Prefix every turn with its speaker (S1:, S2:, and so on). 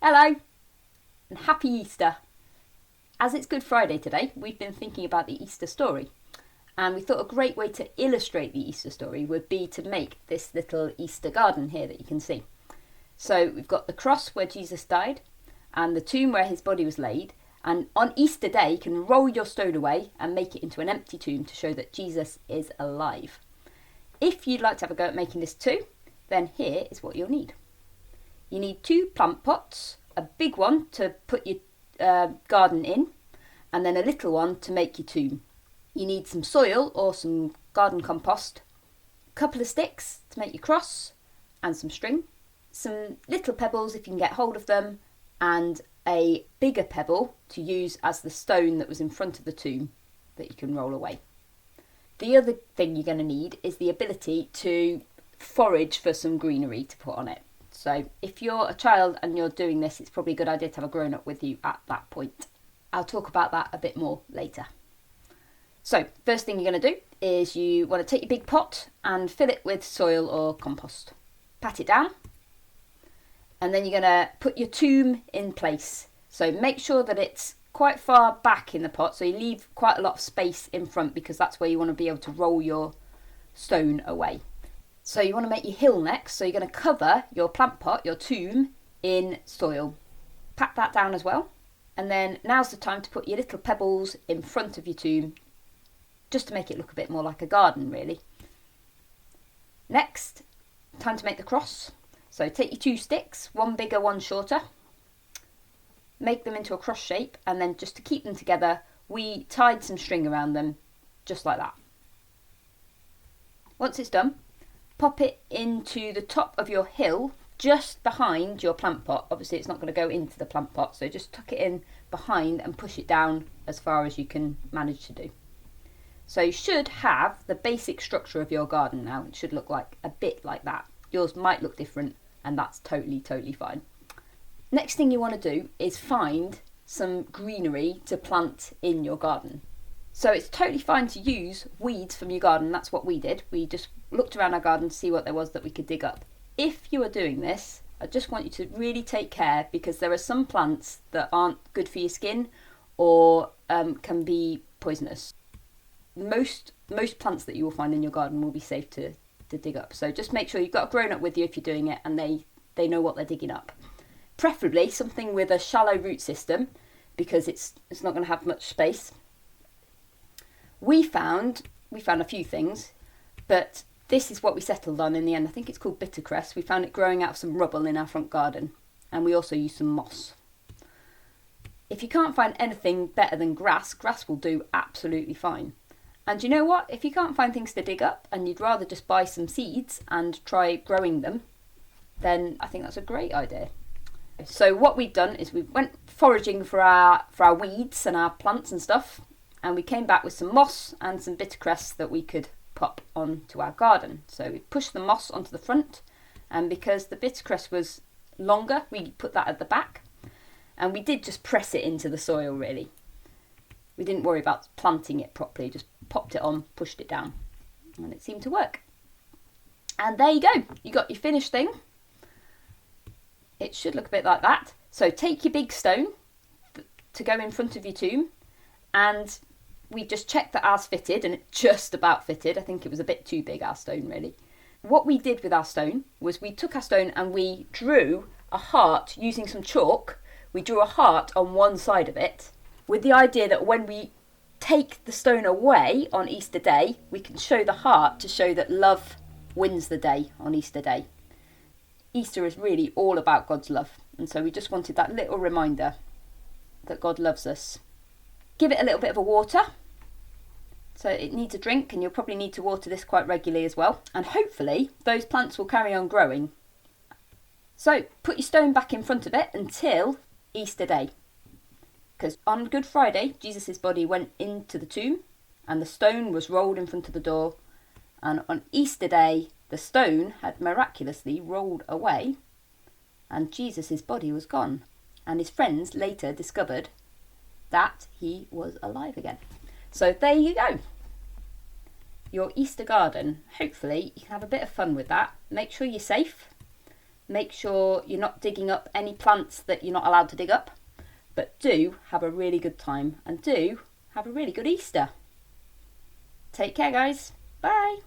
S1: Hello and happy Easter. As it's Good Friday today, we've been thinking about the Easter story, and we thought a great way to illustrate the Easter story would be to make this little Easter garden here that you can see. So we've got the cross where Jesus died and the tomb where his body was laid, and on Easter Day you can roll your stone away and make it into an empty tomb to show that Jesus is alive. If you'd like to have a go at making this too, then here is what you'll need. You need 2 plant pots, a big one to put your garden in, and then a little one to make your tomb. You need some soil or some garden compost, a couple of sticks to make your cross, and some string, some little pebbles if you can get hold of them, and a bigger pebble to use as the stone that was in front of the tomb that you can roll away. The other thing you're going to need is the ability to forage for some greenery to put on it. So if you're a child and you're doing this, it's probably a good idea to have a grown-up with you at that point. I'll talk about that a bit more later. So first thing you're going to do is you want to take your big pot and fill it with soil or compost. Pat it down, and then you're going to put your tomb in place. So make sure that it's quite far back in the pot, so you leave quite a lot of space in front, because that's where you want to be able to roll your stone away. So you want to make your hill next, so you're going to cover your plant pot, your tomb, in soil. Pat that down as well, and then now's the time to put your little pebbles in front of your tomb, just to make it look a bit more like a garden really. Next, time to make the cross. So take your 2 sticks, one bigger, one shorter, make them into a cross shape, and then just to keep them together, we tied some string around them, just like that. Once it's done, pop it into the top of your hill, just behind your plant pot. Obviously it's not going to go into the plant pot, so just tuck it in behind and push it down as far as you can manage to do. So you should have the basic structure of your garden now. It should look like a bit like that. Yours might look different, and that's totally fine. Next thing you want to do is find some greenery to plant in your garden. So it's totally fine to use weeds from your garden. That's what we did. We just looked around our garden to see what there was that we could dig up. If you are doing this, I just want you to really take care, because there are some plants that aren't good for your skin or can be poisonous. Most plants that you will find in your garden will be safe to dig up. So just make sure you've got a grown-up with you if you're doing it, and they know what they're digging up. Preferably something with a shallow root system, because it's not going to have much space. We found a few things, but this is what we settled on in the end. I think it's called bittercress. We found it growing out of some rubble in our front garden, and we also used some moss. If you can't find anything better than grass will do absolutely fine. And you know what? If you can't find things to dig up and you'd rather just buy some seeds and try growing them, then I think that's a great idea. So what we've done is we went foraging for our weeds and our plants and stuff, and we came back with some moss and some bittercress that we could pop onto our garden. So we pushed the moss onto the front, and because the bittercress was longer, we put that at the back, and we did just press it into the soil really. We didn't worry about planting it properly, just popped it on, pushed it down, and it seemed to work. And there you go, you got your finished thing. It should look a bit like that. So take your big stone to go in front of your tomb, and we just checked that ours fitted, and it just about fitted. I think it was a bit too big, our stone really. What we did with our stone was we took our stone and we drew a heart using some chalk. We drew a heart on one side of it, with the idea that when we take the stone away on Easter Day, we can show the heart to show that love wins the day on Easter Day. Easter is really all about God's love, and so we just wanted that little reminder that God loves us. Give it a little bit of a water, so it needs a drink, and you'll probably need to water this quite regularly as well, and hopefully those plants will carry on growing. So put your stone back in front of it until Easter Day, because on Good Friday Jesus' body went into the tomb and the stone was rolled in front of the door, and on Easter Day the stone had miraculously rolled away and Jesus' body was gone, and his friends later discovered that he was alive again. So there you go. Your Easter garden. Hopefully you can have a bit of fun with that. Make sure you're safe. Make sure you're not digging up any plants that you're not allowed to dig up, but do have a really good time and do have a really good Easter. Take care, guys. Bye.